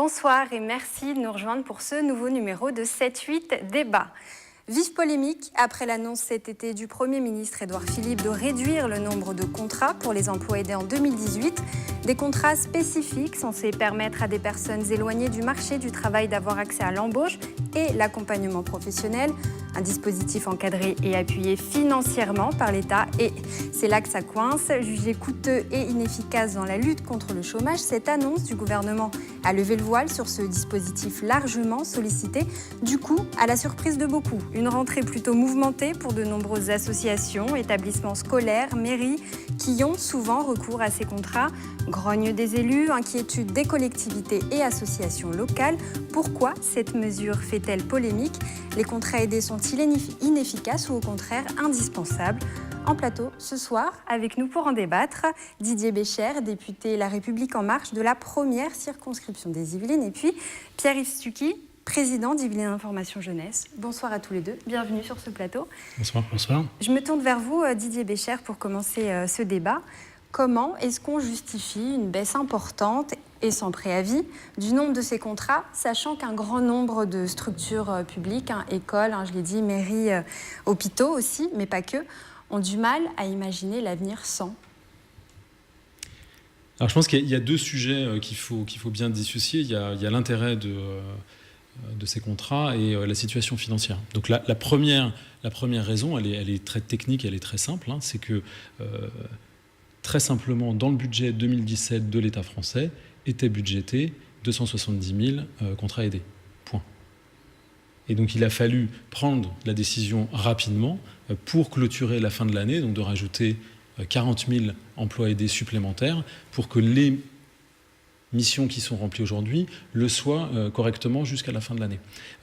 Bonsoir et merci de nous rejoindre pour ce nouveau numéro de 7-8 débat. Vive polémique après l'annonce cet été du Premier ministre Édouard Philippe de réduire le nombre de contrats pour les emplois aidés en 2018. Des contrats spécifiques censés permettre à des personnes éloignées du marché du travail d'avoir accès à l'embauche et l'accompagnement professionnel. Un dispositif encadré et appuyé financièrement par l'État. Et c'est là que ça coince. Jugé coûteux et inefficace dans la lutte contre le chômage, cette annonce du gouvernement a levé le voile sur ce dispositif largement sollicité. Du coup, à la surprise de beaucoup, une rentrée plutôt mouvementée pour de nombreuses associations, établissements scolaires, mairies, qui ont souvent recours à ces contrats. Grogne des élus, inquiétude des collectivités et associations locales. Pourquoi cette mesure fait-elle polémique ? Les contrats aidés sont-ils inefficaces ou au contraire indispensables ? En plateau ce soir, avec nous pour en débattre, Didier Bécher, député La République En Marche de la première circonscription des Yvelines, et puis Pierre-Yves Stucky, président d'Yvelines Information Jeunesse. Bonsoir à tous les deux, bienvenue sur ce plateau. Bonsoir, bonsoir. Je me tourne vers vous, Didier Bécher, pour commencer ce débat. Comment est-ce qu'on justifie une baisse importante et sans préavis du nombre de ces contrats, sachant qu'un grand nombre de structures publiques, écoles, je l'ai dit, mairies, hôpitaux aussi, mais pas que, ont du mal à imaginer l'avenir sans ? Alors je pense qu'il y a deux sujets qu'il faut bien dissocier. Il y a l'intérêt de ces contrats et la situation financière. Donc la première raison, elle est très technique, elle est très simple, c'est que très simplement, dans le budget 2017 de l'État français, étaient budgétés 270 000 contrats aidés. Point. Et donc il a fallu prendre la décision rapidement pour clôturer la fin de l'année, donc de rajouter 40 000 emplois aidés supplémentaires pour que les missions qui sont remplies aujourd'hui le soient correctement jusqu'à la fin de l'année.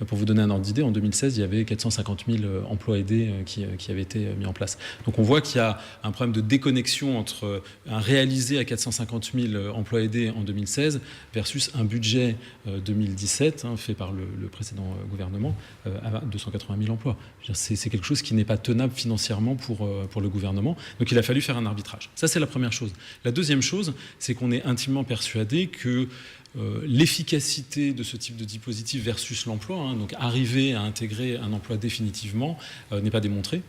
Pour vous donner un ordre d'idée, en 2016, il y avait 450 000 emplois aidés qui avaient été mis en place. Donc on voit qu'il y a un problème de déconnexion entre un réalisé à 450 000 emplois aidés en 2016 versus un budget 2017 fait par le précédent gouvernement à 280 000 emplois. C'est quelque chose qui n'est pas tenable financièrement pour le gouvernement. Donc il a fallu faire un arbitrage. Ça, c'est la première chose. La deuxième chose, c'est qu'on est intimement persuadé que l'efficacité de ce type de dispositif versus l'emploi, donc arriver à intégrer un emploi définitivement, n'est pas démontrée.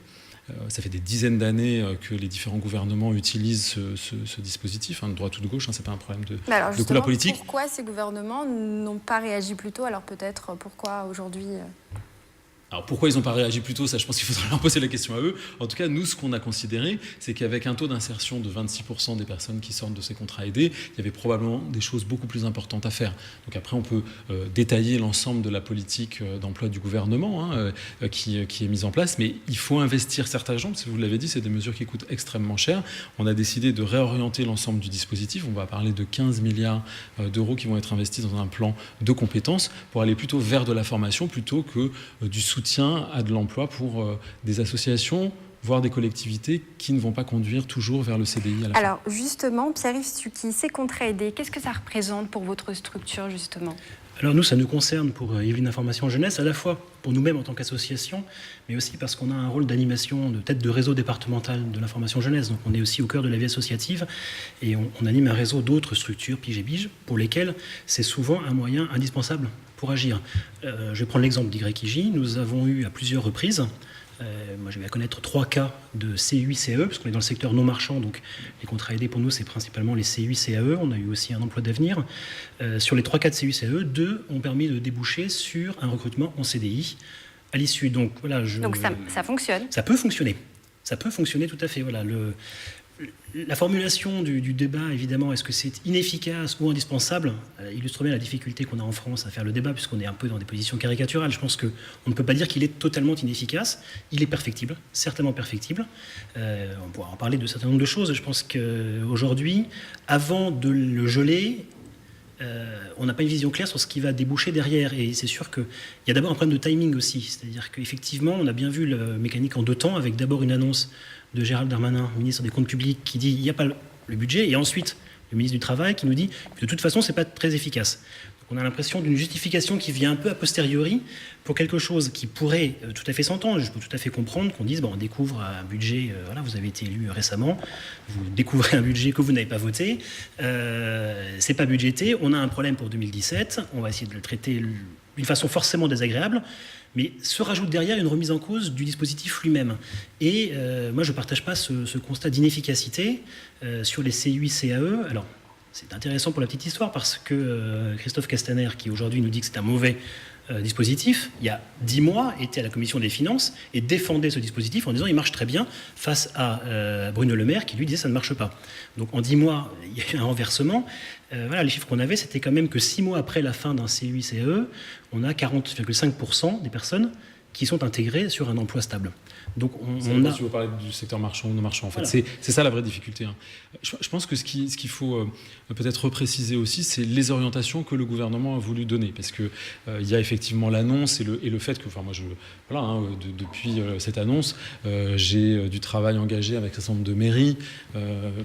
Ça fait des dizaines d'années que les différents gouvernements utilisent ce dispositif, de droite ou de gauche, ce n'est pas un problème de couleur politique. Pourquoi ces gouvernements n'ont pas réagi plus tôt ? Alors peut-être pourquoi aujourd'hui Alors pourquoi ils n'ont pas réagi plus tôt, ça je pense qu'il faudrait leur poser la question à eux. En tout cas, nous, ce qu'on a considéré, c'est qu'avec un taux d'insertion de 26% des personnes qui sortent de ces contrats aidés, il y avait probablement des choses beaucoup plus importantes à faire. Donc après, on peut détailler l'ensemble de la politique d'emploi du gouvernement qui est mise en place, mais il faut investir certains gens, parce que vous l'avez dit, c'est des mesures qui coûtent extrêmement cher. On a décidé de réorienter l'ensemble du dispositif. On va parler de 15 milliards d'euros qui vont être investis dans un plan de compétences pour aller plutôt vers de la formation plutôt que du soutien à de l'emploi pour des associations, voire des collectivités qui ne vont pas conduire toujours vers le CDI à la fin. Alors justement, Pierre-Yves Stucky, ces contrats aidés, qu'est-ce que ça représente pour votre structure justement ? Alors nous, ça nous concerne pour Yvelines Information Jeunesse, à la fois pour nous-mêmes en tant qu'association, mais aussi parce qu'on a un rôle d'animation de tête de réseau départemental de l'information jeunesse. Donc on est aussi au cœur de la vie associative et on anime un réseau d'autres structures, Pige et Bige, pour lesquelles c'est souvent un moyen indispensable pour agir. Je vais prendre l'exemple d'YJ. Nous avons eu à plusieurs reprises, moi je vais connaître 3 cas de CUI-CAE, parce qu'on est dans le secteur non marchand, donc les contrats aidés pour nous c'est principalement les CUI-CAE, on a eu aussi un emploi d'avenir. Sur les 3 cas de CUI-CAE, 2 ont permis de déboucher sur un recrutement en CDI à l'issue. Donc voilà, donc ça fonctionne. Ça peut fonctionner. Ça peut fonctionner tout à fait. Voilà, la formulation du débat, évidemment, est-ce que c'est inefficace ou indispensable, illustre bien la difficulté qu'on a en France à faire le débat, puisqu'on est un peu dans des positions caricaturales. Je pense qu'on ne peut pas dire qu'il est totalement inefficace. Il est perfectible, certainement perfectible. On pourra en parler de certain nombre de choses. Je pense qu'aujourd'hui, avant de le geler, on n'a pas une vision claire sur ce qui va déboucher derrière. Et c'est sûr qu'il y a d'abord un problème de timing aussi. C'est-à-dire qu'effectivement, on a bien vu la mécanique en 2 temps, avec d'abord une annonce de Gérald Darmanin, ministre des Comptes publics, qui dit qu'il n'y a pas le budget, et ensuite le ministre du Travail qui nous dit que de toute façon, ce n'est pas très efficace. on a l'impression d'une justification qui vient un peu a posteriori pour quelque chose qui pourrait tout à fait s'entendre. Je peux tout à fait comprendre qu'on dise, on découvre un budget, voilà, vous avez été élu récemment, vous découvrez un budget que vous n'avez pas voté, c'est pas budgété, on a un problème pour 2017, on va essayer de le traiter d'une façon forcément désagréable, mais se rajoute derrière une remise en cause du dispositif lui-même. Et moi, je ne partage pas ce constat d'inefficacité sur les CUI, CAE. Alors, c'est intéressant pour la petite histoire parce que Christophe Castaner, qui aujourd'hui nous dit que c'est un mauvais dispositif, il y a 10 mois, était à la Commission des Finances et défendait ce dispositif en disant il marche très bien face à Bruno Le Maire qui lui disait ça ne marche pas. Donc en 10 mois, il y a eu un renversement. Voilà, les chiffres qu'on avait, c'était quand même que 6 mois après la fin d'un CUI-CAE, on a 40,5% des personnes qui sont intégrées sur un emploi stable. Donc on a... Si vous parlez du secteur marchand ou non marchand, en fait, Voilà. c'est ça la vraie difficulté. Je pense que ce qu'il faut peut-être repréciser aussi, c'est les orientations que le gouvernement a voulu donner, parce que il y a effectivement l'annonce et le fait que, enfin moi depuis cette annonce, j'ai du travail engagé avec un certain nombre de mairies,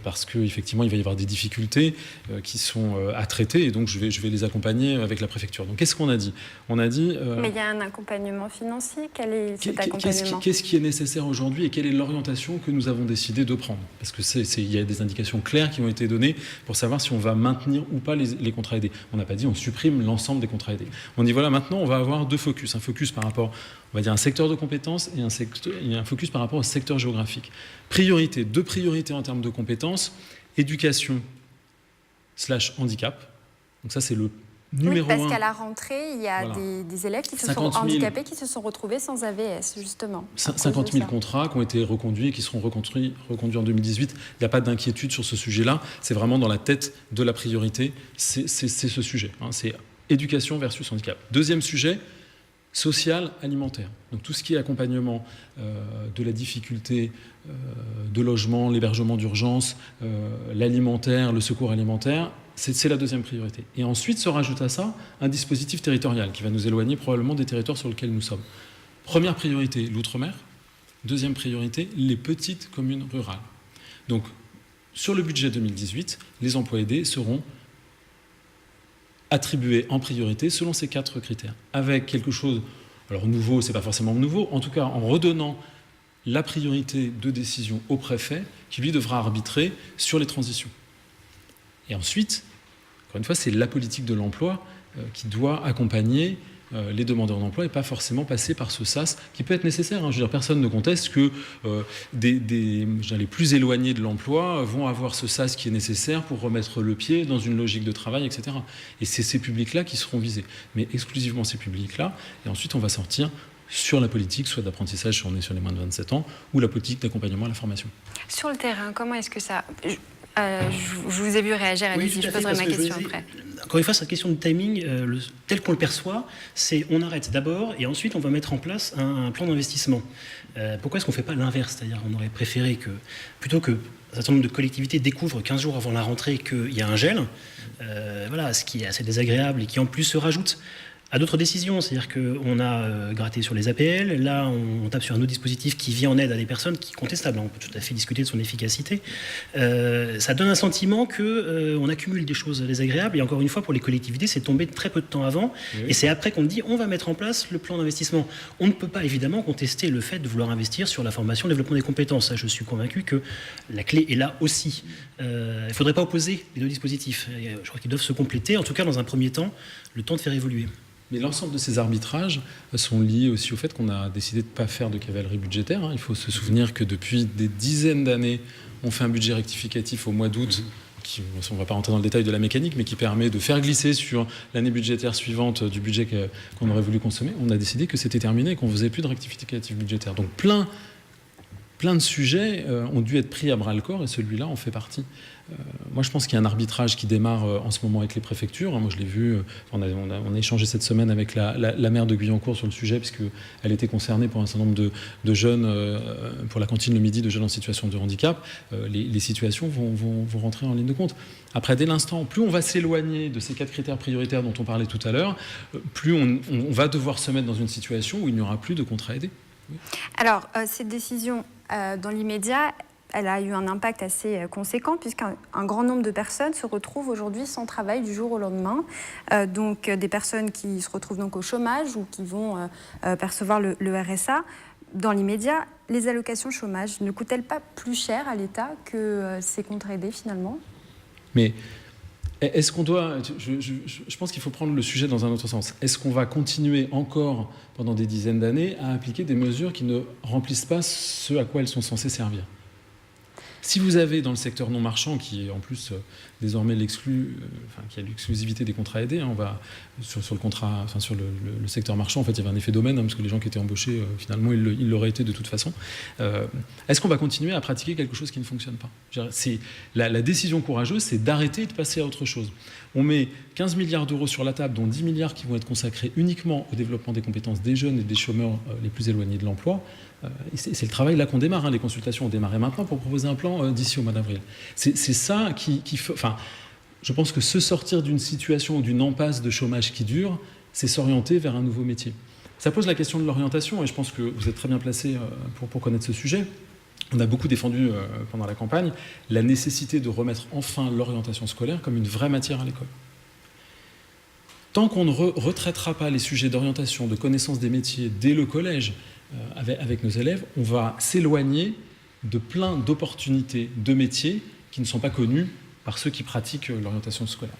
parce que effectivement il va y avoir des difficultés qui sont à traiter, et donc je vais les accompagner avec la préfecture. Donc qu'est-ce qu'on a dit ? On a dit. Mais il y a un accompagnement financier. Quel est cet accompagnement ? Qu'est-ce qui est nécessaire aujourd'hui et quelle est l'orientation que nous avons décidé de prendre ? Parce que il y a des indications claires qui ont été données pour savoir si on va maintenir ou pas les contrats aidés. On n'a pas dit on supprime l'ensemble des contrats aidés. On dit voilà, maintenant on va avoir deux focus. Un focus par rapport, on va dire, un secteur de compétences et un focus par rapport au secteur géographique. Deux priorités en termes de compétences, éducation / handicap. Donc ça c'est le numéro 1. Parce qu'à la rentrée, il y a des élèves qui se sont handicapés, qui se sont retrouvés sans AVS, justement. 50 000 contrats qui ont été reconduits et qui seront reconduits en 2018. Il n'y a pas d'inquiétude sur ce sujet-là. C'est vraiment dans la tête de la priorité. C'est ce sujet. C'est éducation versus handicap. Deuxième sujet, social, alimentaire. Donc tout ce qui est accompagnement de la difficulté de logement, l'hébergement d'urgence, l'alimentaire, le secours alimentaire, c'est la deuxième priorité. Et ensuite se rajoute à ça un dispositif territorial qui va nous éloigner probablement des territoires sur lesquels nous sommes. Première priorité, l'outre-mer. Deuxième priorité, les petites communes rurales. Donc sur le budget 2018, les emplois aidés seront attribués en priorité selon ces 4 critères. Avec quelque chose, alors nouveau, c'est pas forcément nouveau, en tout cas en redonnant la priorité de décision au préfet qui lui devra arbitrer sur les transitions. Et ensuite, encore une fois, c'est la politique de l'emploi qui doit accompagner les demandeurs d'emploi et pas forcément passer par ce sas qui peut être nécessaire. Je veux dire, personne ne conteste que les plus éloignés de l'emploi vont avoir ce sas qui est nécessaire pour remettre le pied dans une logique de travail, etc. Et c'est ces publics-là qui seront visés. Mais exclusivement ces publics-là. Et ensuite, on va sortir sur la politique, soit d'apprentissage si on est sur les moins de 27 ans, ou la politique d'accompagnement à la formation. Sur le terrain, comment est-ce que ça... je vous ai vu réagir, allez-y, je poserai ma question après. Encore une fois, cette question de timing, tel qu'on le perçoit, c'est on arrête d'abord et ensuite on va mettre en place un plan d'investissement. Pourquoi est-ce qu'on ne fait pas l'inverse ? C'est-à-dire on aurait préféré que, plutôt que un certain nombre de collectivités découvrent 15 jours avant la rentrée qu'il y a un gel, ce qui est assez désagréable et qui en plus se rajoute à d'autres décisions, c'est-à-dire qu'on a gratté sur les APL, là on tape sur un autre dispositif qui vient en aide à des personnes qui sont contestables, on peut tout à fait discuter de son efficacité. Ça donne un sentiment qu'on accumule des choses désagréables, et encore une fois pour les collectivités c'est tombé très peu de temps avant, et c'est après qu'on dit on va mettre en place le plan d'investissement. On ne peut pas évidemment contester le fait de vouloir investir sur la formation, le développement des compétences, ça, je suis convaincu que la clé est là aussi. Il ne faudrait pas opposer les deux dispositifs, je crois qu'ils doivent se compléter, en tout cas dans un premier temps, le temps de faire évoluer. Mais l'ensemble de ces arbitrages sont liés aussi au fait qu'on a décidé de ne pas faire de cavalerie budgétaire. Il faut se souvenir que depuis des dizaines d'années, on fait un budget rectificatif au mois d'août, on ne va pas rentrer dans le détail de la mécanique, mais qui permet de faire glisser sur l'année budgétaire suivante du budget qu'on aurait voulu consommer. On a décidé que c'était terminé et qu'on ne faisait plus de rectificatif budgétaire. Donc plein de sujets ont dû être pris à bras-le-corps, et celui-là en fait partie. Moi, je pense qu'il y a un arbitrage qui démarre en ce moment avec les préfectures. Moi, je l'ai vu, on a échangé cette semaine avec la maire de Guyancourt sur le sujet, puisqu'elle était concernée pour un certain nombre de jeunes, pour la cantine le midi, de jeunes en situation de handicap. Les situations vont rentrer en ligne de compte. Après, dès l'instant, plus on va s'éloigner de ces 4 critères prioritaires dont on parlait tout à l'heure, plus on va devoir se mettre dans une situation où il n'y aura plus de contrats aidés. Oui. Alors, cette décision, dans l'immédiat, elle a eu un impact assez conséquent puisqu'un grand nombre de personnes se retrouvent aujourd'hui sans travail du jour au lendemain. Donc des personnes qui se retrouvent donc au chômage ou qui vont percevoir le RSA. Dans l'immédiat, les allocations chômage ne coûtent-elles pas plus cher à l'État que ces contrats aidés finalement ? Mais est-ce qu'on doit... Je pense qu'il faut prendre le sujet dans un autre sens. Est-ce qu'on va continuer encore pendant des dizaines d'années à appliquer des mesures qui ne remplissent pas ce à quoi elles sont censées servir ? Si vous avez dans le secteur non marchand, qui est en plus désormais qui a l'exclusivité des contrats aidés, on va sur le contrat, enfin sur le secteur marchand, en fait, il y avait un effet d'aubaine, parce que les gens qui étaient embauchés, finalement, ils l'auraient été de toute façon. Est-ce qu'on va continuer à pratiquer quelque chose qui ne fonctionne pas ? La décision courageuse, c'est d'arrêter et de passer à autre chose. On met 15 milliards d'euros sur la table, dont 10 milliards qui vont être consacrés uniquement au développement des compétences des jeunes et des chômeurs les plus éloignés de l'emploi. C'est le travail là qu'on démarre. Les consultations ont démarré maintenant pour proposer un plan d'ici au mois d'avril. C'est ça qui fait... Enfin, je pense que se sortir d'une situation ou d'une impasse de chômage qui dure, c'est s'orienter vers un nouveau métier. Ça pose la question de l'orientation, et je pense que vous êtes très bien placé pour connaître ce sujet. On a beaucoup défendu pendant la campagne la nécessité de remettre enfin l'orientation scolaire comme une vraie matière à l'école. Tant qu'on ne retraitera pas les sujets d'orientation, de connaissance des métiers dès le collège avec nos élèves, on va s'éloigner de plein d'opportunités de métiers qui ne sont pas connus par ceux qui pratiquent l'orientation scolaire.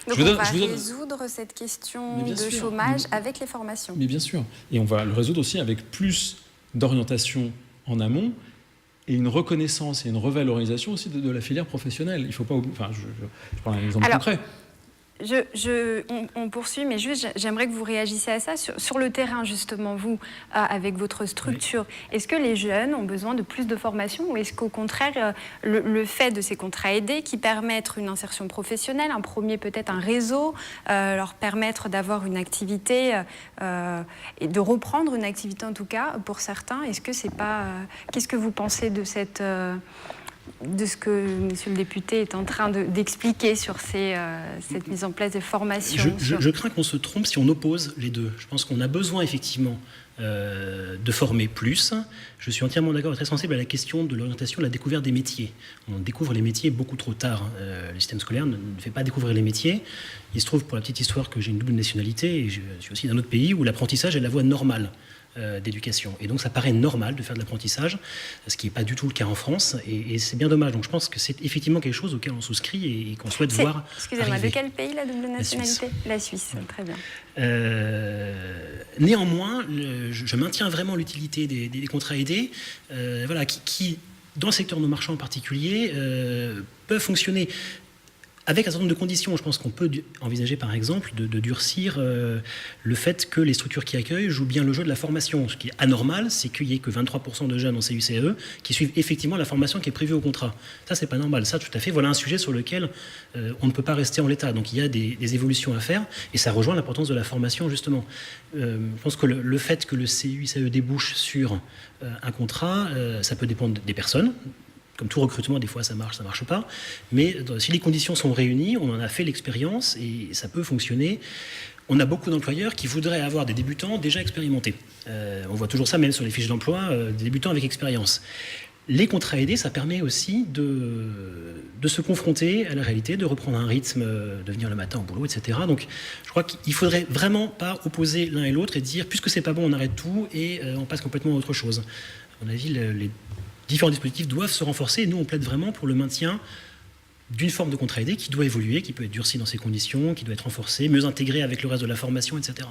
Donc on va résoudre cette question de chômage avec les formations. Mais bien sûr. Et on va le résoudre aussi avec plus d'orientation en amont et une reconnaissance et une revalorisation aussi de la filière professionnelle. Il ne faut pas... Enfin, je prends un exemple concret. On poursuit, mais juste, j'aimerais que vous réagissiez à ça. Sur le terrain, justement, vous, avec votre structure, oui. Est-ce que les jeunes ont besoin de plus de formation ou est-ce qu'au contraire, le fait de ces contrats aidés qui permettent une insertion professionnelle, un premier peut-être un réseau, leur permettre d'avoir une activité et de reprendre une activité en tout cas pour certains, est-ce que c'est pas... qu'est-ce que vous pensez de cette... de ce que monsieur le député est en train d'expliquer sur cette mise en place des formations. Je crains qu'on se trompe si on oppose les deux. Je pense qu'on a besoin effectivement de former plus. Je suis entièrement d'accord et très sensible à la question de l'orientation, de la découverte des métiers. On découvre les métiers beaucoup trop tard. Le système scolaire ne fait pas découvrir les métiers. Il se trouve, pour la petite histoire, que j'ai une double nationalité et je suis aussi d'un autre pays où l'apprentissage est la voie normale d'éducation. Et donc ça paraît normal de faire de l'apprentissage, ce qui n'est pas du tout le cas en France, et c'est bien dommage. Donc je pense que c'est effectivement quelque chose auquel on souscrit et qu'on souhaite voir. Excusez-moi, arriver. de quel pays la double nationalité ? La Suisse, très bien. Néanmoins, je maintiens vraiment l'utilité des contrats aidés, qui, dans le secteur non marchand en particulier, peuvent fonctionner. Avec un certain nombre de conditions, je pense qu'on peut envisager par exemple de durcir le fait que les structures qui accueillent jouent bien le jeu de la formation. Ce qui est anormal, c'est qu'il n'y ait que 23% de jeunes en CUCAE qui suivent effectivement la formation qui est prévue au contrat. Ça, c'est pas normal. Ça, tout à fait, voilà un sujet sur lequel on ne peut pas rester en l'état. Donc il y a des évolutions à faire et ça rejoint l'importance de la formation justement. Je pense que le fait que le CUCAE débouche sur un contrat, ça peut dépendre des personnes. Comme tout recrutement, des fois ça marche pas. Mais si les conditions sont réunies, on en a fait l'expérience et ça peut fonctionner. On a beaucoup d'employeurs qui voudraient avoir des débutants déjà expérimentés. On voit toujours ça même sur les fiches d'emploi, des débutants avec expérience. Les contrats aidés, ça permet aussi de se confronter à la réalité, de reprendre un rythme, de venir le matin au boulot, etc. Donc je crois qu'il faudrait vraiment pas opposer l'un et l'autre et dire puisque c'est pas bon, on arrête tout et on passe complètement à autre chose. À mon avis, les différents dispositifs doivent se renforcer et nous on plaide vraiment pour le maintien d'une forme de contrat aidé qui doit évoluer, qui peut être durcie dans ses conditions, qui doit être renforcée, mieux intégrée avec le reste de la formation, etc.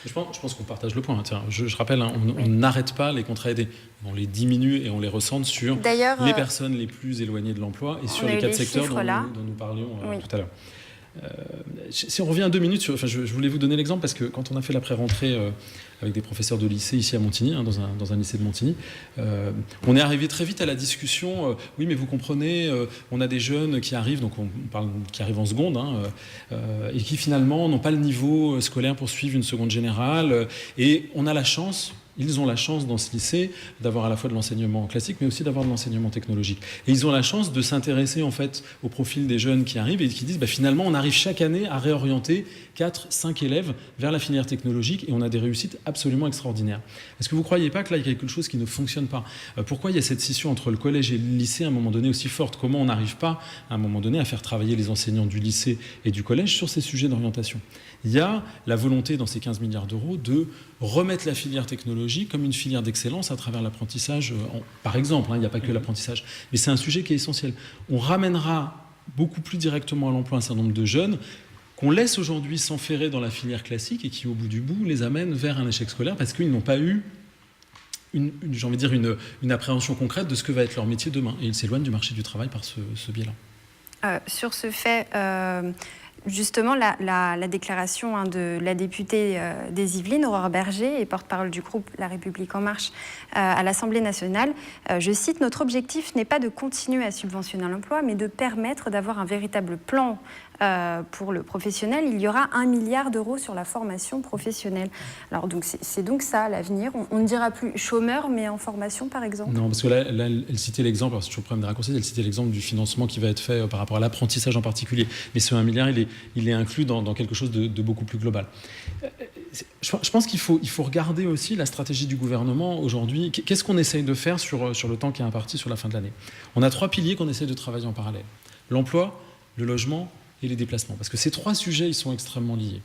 Je pense qu'on partage le point. Tiens, je rappelle, on n'arrête pas les contrats aidés. On les diminue et on les recentre sur les personnes les plus éloignées de l'emploi et sur les 4 secteurs dont nous parlions tout à l'heure. Si on revient à 2 minutes, je voulais vous donner l'exemple parce que quand on a fait la pré-rentrée avec des professeurs de lycée ici à Montigny, dans un lycée de Montigny, on est arrivé très vite à la discussion. Oui, mais vous comprenez, on a des jeunes qui arrivent, donc on parle qui arrivent en seconde, et qui finalement n'ont pas le niveau scolaire pour suivre une seconde générale. Et on a la chance, Ils ont la chance dans ce lycée d'avoir à la fois de l'enseignement classique, mais aussi d'avoir de l'enseignement technologique. Et ils ont la chance de s'intéresser en fait au profil des jeunes qui arrivent et qui disent finalement on arrive chaque année à réorienter 4-5 élèves vers la filière technologique et on a des réussites absolument extraordinaires. Est-ce que vous ne croyez pas que là il y a quelque chose qui ne fonctionne pas ? Pourquoi il y a cette scission entre le collège et le lycée à un moment donné aussi forte ? Comment on n'arrive pas à un moment donné à faire travailler les enseignants du lycée et du collège sur ces sujets d'orientation ? Il y a la volonté dans ces 15 milliards d'euros de remettre la filière technologique comme une filière d'excellence à travers l'apprentissage, par exemple, il n'y a pas que l'apprentissage, mais c'est un sujet qui est essentiel. On ramènera beaucoup plus directement à l'emploi un certain nombre de jeunes qu'on laisse aujourd'hui s'enferrer dans la filière classique et qui, au bout du bout, les amène vers un échec scolaire parce qu'ils n'ont pas eu une appréhension concrète de ce que va être leur métier demain. Et ils s'éloignent du marché du travail par ce biais-là. Sur ce fait... Justement, la déclaration de la députée des Yvelines, Aurore Berger, et porte-parole du groupe La République En Marche à l'Assemblée nationale, je cite « Notre objectif n'est pas de continuer à subventionner l'emploi, mais de permettre d'avoir un véritable plan pour le professionnel. Il y aura 1 milliard d'euros sur la formation professionnelle. » Alors, c'est donc ça, l'avenir. On ne dira plus chômeur, mais en formation, par exemple. Non, parce que là elle citait l'exemple, alors c'est toujours le problème des raccourcis, elle citait l'exemple du financement qui va être fait par rapport à l'apprentissage en particulier. Mais ce 1 milliard, il est inclus dans quelque chose de beaucoup plus global. Je pense qu'il faut regarder aussi la stratégie du gouvernement aujourd'hui. Qu'est-ce qu'on essaye de faire sur le temps qui est imparti sur la fin de l'année ? On a 3 piliers qu'on essaie de travailler en parallèle. L'emploi, le logement et les déplacements. Parce que ces 3 sujets, ils sont extrêmement liés.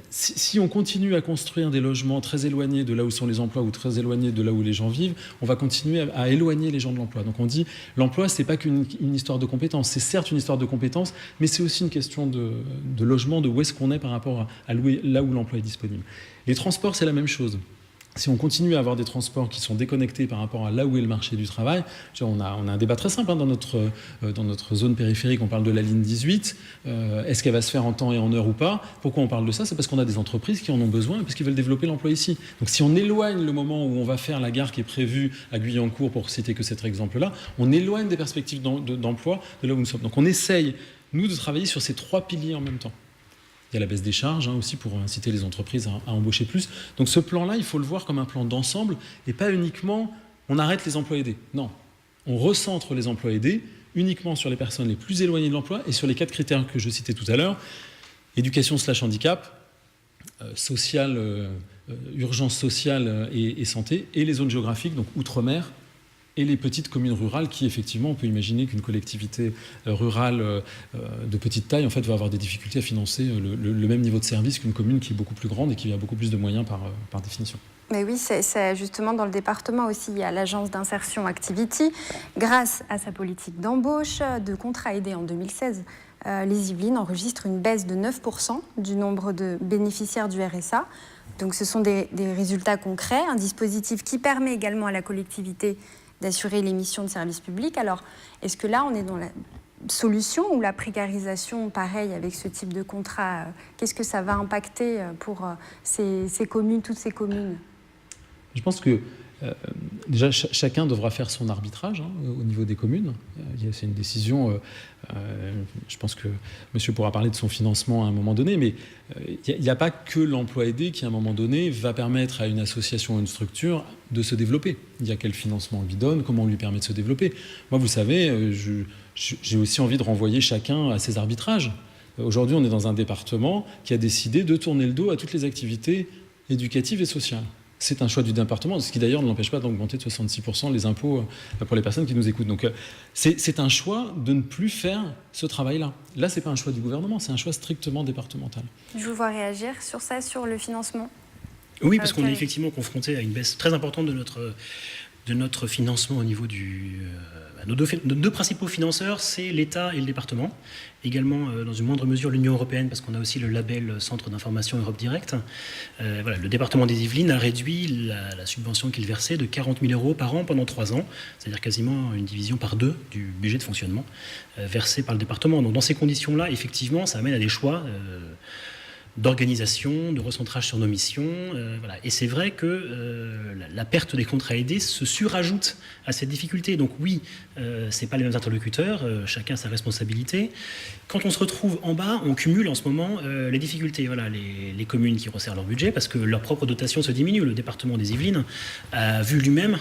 Si on continue à construire des logements très éloignés de là où sont les emplois ou très éloignés de là où les gens vivent, on va continuer à éloigner les gens de l'emploi. Donc on dit l'emploi, c'est pas qu'une histoire de compétences. C'est certes une histoire de compétences, mais c'est aussi une question de logement, de où est-ce qu'on est par rapport à là où l'emploi est disponible. Les transports, c'est la même chose. Si on continue à avoir des transports qui sont déconnectés par rapport à là où est le marché du travail, on a un débat très simple dans notre zone périphérique, on parle de la ligne 18, est-ce qu'elle va se faire en temps et en heure ou pas ? Pourquoi on parle de ça ? C'est parce qu'on a des entreprises qui en ont besoin et parce qu'ils veulent développer l'emploi ici. Donc si on éloigne le moment où on va faire la gare qui est prévue à Guyancourt, pour citer que cet exemple-là, on éloigne des perspectives d'emploi de là où nous sommes. Donc on essaye, nous, de travailler sur ces 3 piliers en même temps. Il y a la baisse des charges aussi pour inciter les entreprises à embaucher plus. Donc ce plan-là, il faut le voir comme un plan d'ensemble et pas uniquement on arrête les emplois aidés. Non, on recentre les emplois aidés uniquement sur les personnes les plus éloignées de l'emploi et sur les 4 critères que je citais tout à l'heure. Éducation/handicap, urgence sociale et santé, et les zones géographiques, donc outre-mer, et les petites communes rurales qui, effectivement, on peut imaginer qu'une collectivité rurale de petite taille, en fait, va avoir des difficultés à financer le même niveau de service qu'une commune qui est beaucoup plus grande et qui a beaucoup plus de moyens par définition. Mais oui, c'est justement dans le département aussi, il y a l'agence d'insertion Activity. Grâce à sa politique d'embauche, de contrats aidés en 2016, les Yvelines enregistrent une baisse de 9% du nombre de bénéficiaires du RSA. Donc ce sont des résultats concrets, un dispositif qui permet également à la collectivité d'assurer les missions de service public. Alors, est-ce que là, on est dans la solution ou la précarisation, pareil, avec ce type de contrat, qu'est-ce que ça va impacter pour ces communes, toutes ces communes ? Je pense que déjà, chacun devra faire son arbitrage au niveau des communes. C'est une décision, je pense que monsieur pourra parler de son financement à un moment donné, mais il n'y a pas que l'emploi aidé qui, à un moment donné, va permettre à une association ou une structure de se développer. Il y a quel financement on lui donne, comment on lui permet de se développer. Moi, vous savez, j'ai aussi envie de renvoyer chacun à ses arbitrages. Aujourd'hui, on est dans un département qui a décidé de tourner le dos à toutes les activités éducatives et sociales. C'est un choix du département, ce qui d'ailleurs ne l'empêche pas d'augmenter de 66% les impôts pour les personnes qui nous écoutent. Donc c'est un choix de ne plus faire ce travail-là. Là, ce n'est pas un choix du gouvernement, c'est un choix strictement départemental. Je vous vois réagir sur ça, sur le financement. Oui, parce qu'on est effectivement confronté à une baisse très importante de notre financement au niveau nos deux principaux financeurs, c'est l'État et le département. Également, dans une moindre mesure, l'Union européenne, parce qu'on a aussi le label Centre d'information Europe Direct. Le département des Yvelines a réduit la subvention qu'il versait de 40 000 euros par an pendant 3 ans, c'est-à-dire quasiment une division par 2 du budget de fonctionnement versé par le département. Donc dans ces conditions-là, effectivement, ça amène à des choix d'organisation, de recentrage sur nos missions. Voilà. Et c'est vrai que la perte des contrats aidés se surajoute à cette difficulté. Donc oui, c'est pas les mêmes interlocuteurs, chacun a sa responsabilité. Quand on se retrouve en bas, on cumule en ce moment les difficultés. Voilà, les communes qui resserrent leur budget parce que leur propre dotation se diminue. Le département des Yvelines a vu lui-même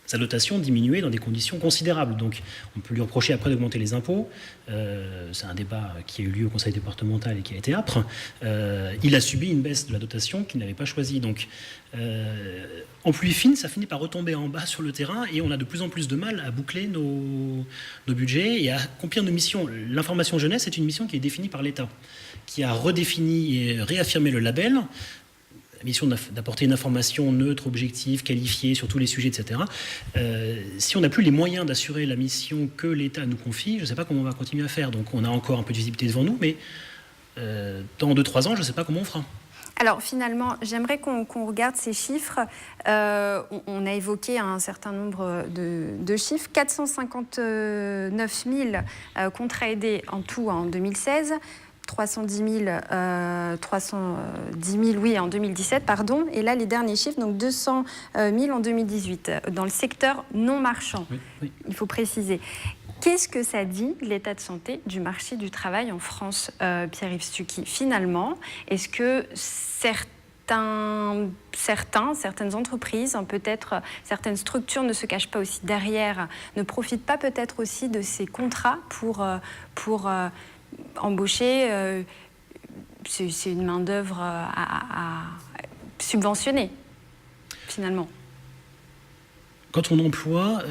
sa dotation diminuer dans des conditions considérables. Donc on peut lui reprocher après d'augmenter les impôts. C'est un débat qui a eu lieu au conseil départemental et qui a été âpre. Il a subi une baisse de la dotation qu'il n'avait pas choisie. Donc en pluie fine, ça finit par retomber en bas sur le terrain et on a de plus en plus de mal à boucler nos budgets et à accomplir nos missions. L'information jeunesse est une mission qui est définie par l'État, qui a redéfini et réaffirmé le label. La mission d'apporter une information neutre, objective, qualifiée sur tous les sujets, etc. Si on n'a plus les moyens d'assurer la mission que l'État nous confie, je ne sais pas comment on va continuer à faire. Donc on a encore un peu de visibilité devant nous, mais dans 2-3 ans, je ne sais pas comment on fera. Alors finalement, j'aimerais qu'on regarde ces chiffres. On a évoqué un certain nombre de chiffres. 459 000 contrats aidés en tout en 2016. 310 000 oui, en 2017, pardon. Et là, les derniers chiffres, donc 200 000 en 2018, dans le secteur non marchand, oui. Il faut préciser. Qu'est-ce que ça dit de l'état de santé du marché du travail en France, Pierre-Yves Stucky? Finalement, est-ce que certaines entreprises, peut-être certaines structures ne se cachent pas aussi derrière, ne profitent pas peut-être aussi de ces contrats pour embaucher, c'est une main-d'œuvre à subventionner, finalement. Quand on emploie,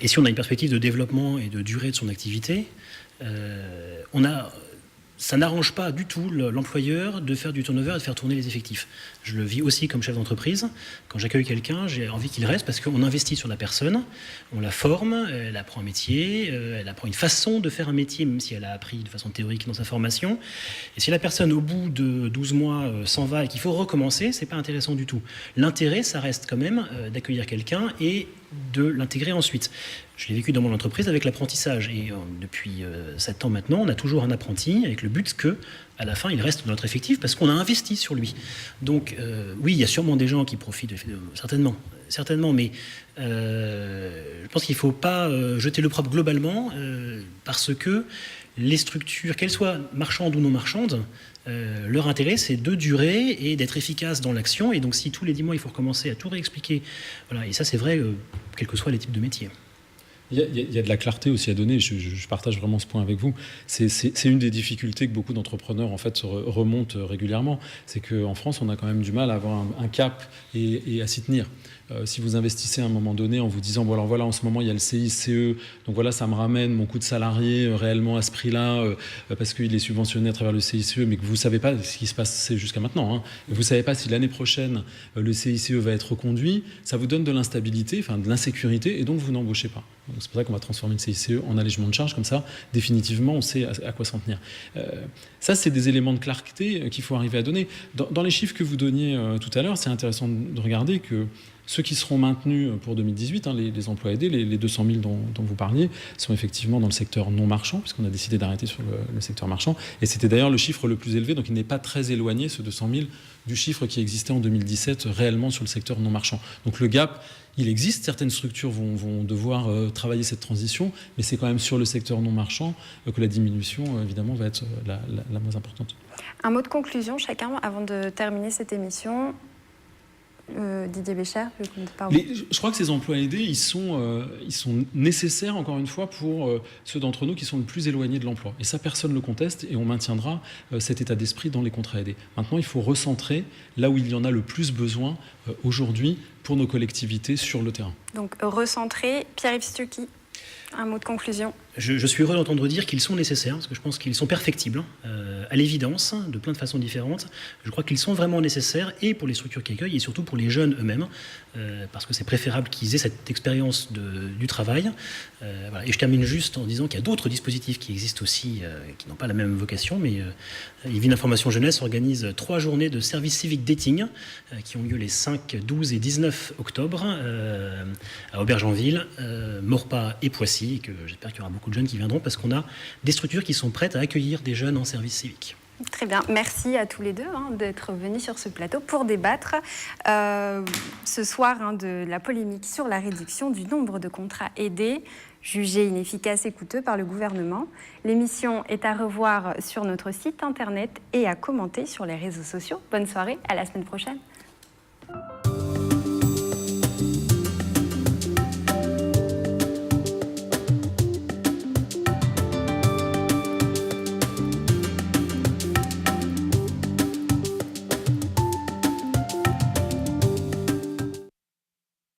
et si on a une perspective de développement et de durée de son activité, ça n'arrange pas du tout l'employeur de faire du turnover et de faire tourner les effectifs. Je le vis aussi comme chef d'entreprise. Quand j'accueille quelqu'un, j'ai envie qu'il reste parce qu'on investit sur la personne, on la forme, elle apprend un métier, elle apprend une façon de faire un métier, même si elle a appris de façon théorique dans sa formation. Et si la personne, au bout de 12 mois, s'en va et qu'il faut recommencer, c'est pas intéressant du tout. L'intérêt, ça reste quand même d'accueillir quelqu'un et de l'intégrer ensuite. Je l'ai vécu dans mon entreprise avec l'apprentissage. Et depuis 7 ans maintenant, on a toujours un apprenti avec le but que, à la fin, il reste dans notre effectif parce qu'on a investi sur lui. Donc, oui, il y a sûrement des gens qui profitent, certainement, mais je pense qu'il ne faut pas jeter l'opprobre globalement parce que les structures, qu'elles soient marchandes ou non marchandes, leur intérêt, c'est de durer et d'être efficace dans l'action. Et donc, si tous les 10 mois, il faut recommencer à tout réexpliquer, voilà, et ça, c'est vrai, quels que soient les types de métiers. Il y a de la clarté aussi à donner, je partage vraiment ce point avec vous. C'est une des difficultés que beaucoup d'entrepreneurs en fait, remontent régulièrement. C'est qu'en France, on a quand même du mal à avoir un cap et à s'y tenir. Si vous investissez à un moment donné en vous disant, bon alors voilà, en ce moment il y a le CICE, donc voilà, ça me ramène mon coût de salarié réellement à ce prix-là, parce qu'il est subventionné à travers le CICE, mais que vous ne savez pas ce qui se passe jusqu'à maintenant. Vous ne savez pas si l'année prochaine le CICE va être reconduit, ça vous donne de l'instabilité, enfin de l'insécurité, et donc vous n'embauchez pas. Donc c'est pour ça qu'on va transformer le CICE en allègement de charges, comme ça, définitivement, on sait à quoi s'en tenir. Ça, c'est des éléments de clarté qu'il faut arriver à donner. Dans les chiffres que vous donniez tout à l'heure, c'est intéressant de regarder que ceux qui seront maintenus pour 2018, les emplois aidés, les 200 000 dont vous parliez, sont effectivement dans le secteur non marchand, puisqu'on a décidé d'arrêter sur le secteur marchand. Et c'était d'ailleurs le chiffre le plus élevé, donc il n'est pas très éloigné, ce 200 000, du chiffre qui existait en 2017 réellement sur le secteur non marchand. Donc le gap, il existe. Certaines structures vont devoir travailler cette transition, mais c'est quand même sur le secteur non marchand que la diminution, évidemment, va être la moins importante. Un mot de conclusion, chacun, avant de terminer cette émission. Didier Bécher, je crois que ces emplois aidés, ils sont nécessaires, encore une fois, pour ceux d'entre nous qui sont le plus éloignés de l'emploi. Et ça, personne ne le conteste, et on maintiendra cet état d'esprit dans les contrats aidés. Maintenant, il faut recentrer là où il y en a le plus besoin aujourd'hui pour nos collectivités sur le terrain. Donc, recentrer. Pierre-Yves Stucky, un mot de conclusion. Je suis heureux d'entendre dire qu'ils sont nécessaires, parce que je pense qu'ils sont perfectibles, à l'évidence, de plein de façons différentes. Je crois qu'ils sont vraiment nécessaires, et pour les structures qui accueillent, et surtout pour les jeunes eux-mêmes, parce que c'est préférable qu'ils aient cette expérience du travail. Voilà. Et je termine juste en disant qu'il y a d'autres dispositifs qui existent aussi, qui n'ont pas la même vocation, mais Yvelines Information Jeunesse organise 3 journées de service civique dating, qui ont lieu les 5, 12 et 19 octobre, à Aubergenville, Maurepas et Poissy, et que j'espère qu'il y aura beaucoup de jeunes qui viendront parce qu'on a des structures qui sont prêtes à accueillir des jeunes en service civique. Très bien, merci à tous les deux d'être venus sur ce plateau pour débattre ce soir de la polémique sur la réduction du nombre de contrats aidés jugés inefficaces et coûteux par le gouvernement. L'émission est à revoir sur notre site internet et à commenter sur les réseaux sociaux. Bonne soirée, à la semaine prochaine.